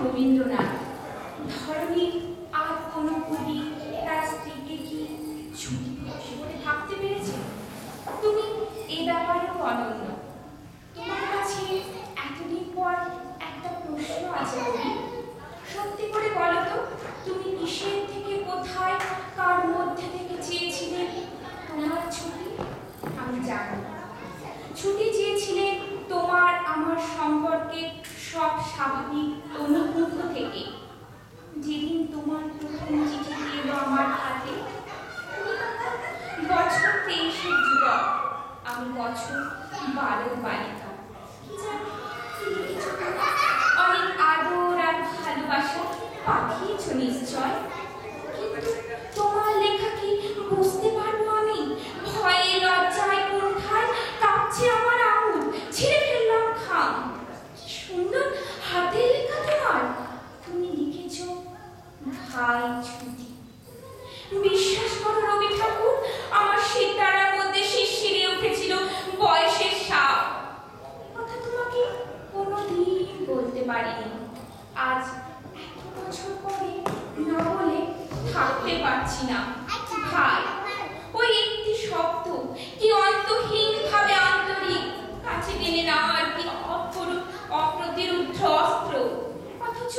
রবীন্দ্রনাথ। ধরনীর আর কোনো কবি তার স্ত্রীকে কি ছুটি করে থাকতে পেরেছে? তুমি এ ব্যাপারেও অনন্য। তোমার কাছে এতদিন পর একটা প্রশ্ন আছে কবি। সত্যি করে বলো তো, তুমি কিসের থেকে কোথায় কার মধ্যে থেকে চেয়েছিলে তোমার ছুটি? আমি জানি ছুটি চেয়েছিলে তোমার আমার সম্পর্কে সব স্বাভাবিক অনুভূত থেকে। যেদিন তোমার প্রথম চিঠি এলো আমার হাতে, বছর 23-এর যুবক, আমি বছর 12-র বালিকা। কি জানি কি লিখেছ তুমি? অনেক আদর আর ভালোবাসা পাঠিয়েছ নিশ্চয়, কিন্তু তোমার লেখা কি বুঝতে পারবো আমি? ভয়ে লজ্জায় কোথায় কাঁপছে আমার আঙুল, ছিঁড়ে ফেললাম খাম। কি সুন্দর হাতের লেখা তোমার। তুমি লিখেছ ভাই ছুটি। বিশ্বাস করো রবি ঠাকুর, আমার শীততারার মধ্যে শিরশিরে উঠেছিল বয়সের সাপ। কথা তোমাকে কোনোদিন বলতে পারিনি। আজ এত বছর পরে না বলে থাকতে পারছি না। ভাই, ওই একটি শব্দ কি অন্তহীন ভাবে আন্তরিক, কাছে টেনে নেওয়ার কি অপ্রতিরোধ্য অস্ত্র। অথচ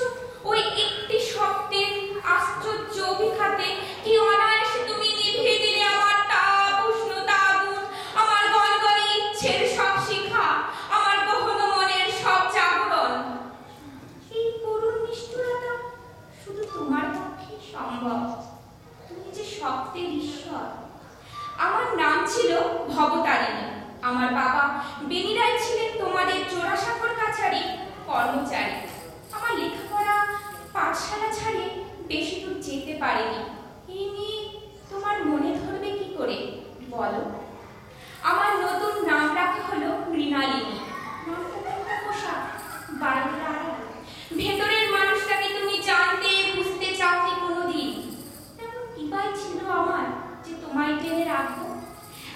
ওই একটি শব্দের আশ্চর্য অভিঘাতে কি অনায়াসে তুমি নিভিয়ে দিলে আমার তাপ উষ্ণতা আগুন, আমার গনগনে ইচ্ছের সব শিখা, আমার গহন মনের সব জাগরণ। এই করুণ নিষ্ঠুরতা শুধু তোমার পক্ষে সম্ভব। তুমি যে সত্যের ঈশ্বর। আমার নাম ছিল ভবতারিণী। আমার বাবা বেনিরায় ছিলেন তোমাদের জোড়াসাঁকোর কাছারি কর্মচারী। আমার লেখাপড়া পাঠশালা ছাড়িয়ে বেশি দূর যেতে পারেনি। এই নিয়ে তোমার মনে ধরবে কি করে বলো? আমার নতুন নাম রাখা হলো মৃণালিনী। নামটা পোশাক, বাইরের আড়াল। ভেতরের মানুষটাকে তুমি জানতে বুঝতে চাওনি কোনোদিন। তেমন কিবাই ছিল আমার যে তোমায় টেনে রাখবো।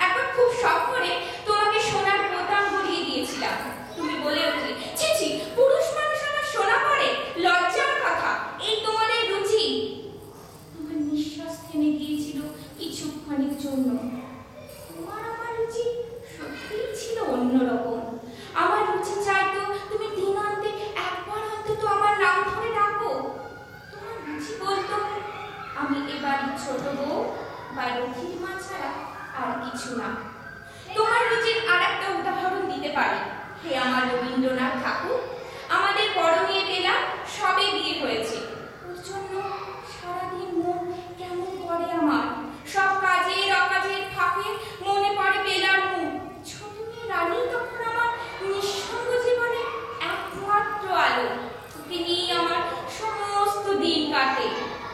এখন খুব শখ করে তোমাকে সোনার বোতাম গড়িয়ে দিয়েছিলাম। তুমি বলে উঠলে, ছি ছি, পুরুষ মানুষ আমার সোনা পরে, লজ্জার কথা। এই তোমাদের রুচি। তোমার নিঃশ্বাস থেমে গিয়েছিল কিছুক্ষণের জন্য। তোমার আমার রুচি সত্যিই ছিল অন্যরকম। আমার রুচি চাইতো তুমি দিনান্তে একবার অন্তত আমার নাম ধরে ডাকো। তোমার রুচি বলতো আমি এবারই ছোট বউ বা রথির মা ছাড়া আর কিছু না। তোমার রুচির আর একটা উদাহরণ দিতে পারি। হে আমার রবীন্দ্রনাথ ঠাকুর, আমাদের বড় মেয়ে বেলা সবে বিয়ে হয়েছে। ওর জন্য সারাদিন মন কেমন করে আমার। সব কাজের অকাজের ফাঁকে মনে পড়ে বেলার মুখ। ছোট মেয়ে রানী তখন আমার নিঃসঙ্গ জীবনে একমাত্র আলো। ওকে নিয়ে আমার সমস্ত দিন কাটে।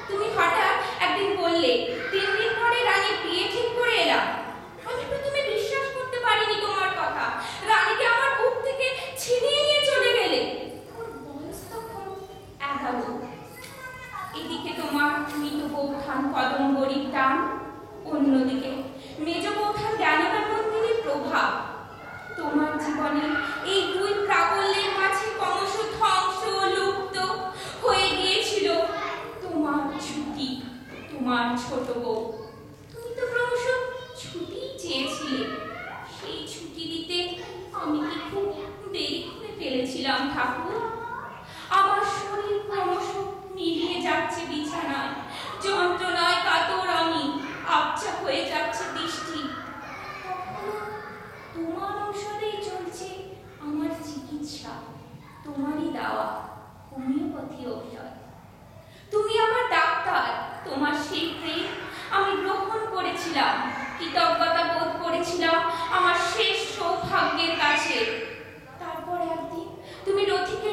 তুমি হঠাৎ একদিন বললে, 3 দিন পরে রানীর বিয়ে ঠিক করে এলাম। আমি প্রথমে বিশ্বাস করতে পারিনি তোমার কথা। রানীকে আমার বুক থেকে ছিনিয়ে নিয়ে চলে গেলে। ওর বয়স তখন 11। এদিকে তোমার মৃত বৌঠান কদম্বরীর টান, অন্যদিকে মেজ বৌঠান জ্ঞানকানন্দিনীর প্রভাব। তোমার জীবনে এই দুই প্রাবল্যের মাঝে ক্রমশ ধ্বংস লুপ্ত হয়ে গিয়েছিল তোমার ছুটি, তোমার ছোট বউ। তুমি তো ক্রমশ ছুটি চেয়েছিলে। সেই ছুটি দিতে আমি কি খুব দেরি করে ফেলেছিলাম ঠাকুর? আমার শরীর ক্রমশ মিলিয়ে যাচ্ছে বিছানায়। যন্ত্রণায় কাতর আমি, আবছা হয়ে যাচ্ছে দৃষ্টি। তোমার ঔষধেই চলছে আমার চিকিৎসা, তোমারই দেওয়া হোমিওপ্যাথি ঔষধ। তুমি আমার ডাক্তার। তোমার সেই প্রেম আমি গ্রহণ করেছিলাম, কৃতজ্ঞতা বোধ করেছিলাম আমার শেষ সৌভাগ্যের কাছে। তারপর একদিন তুমি রথিকে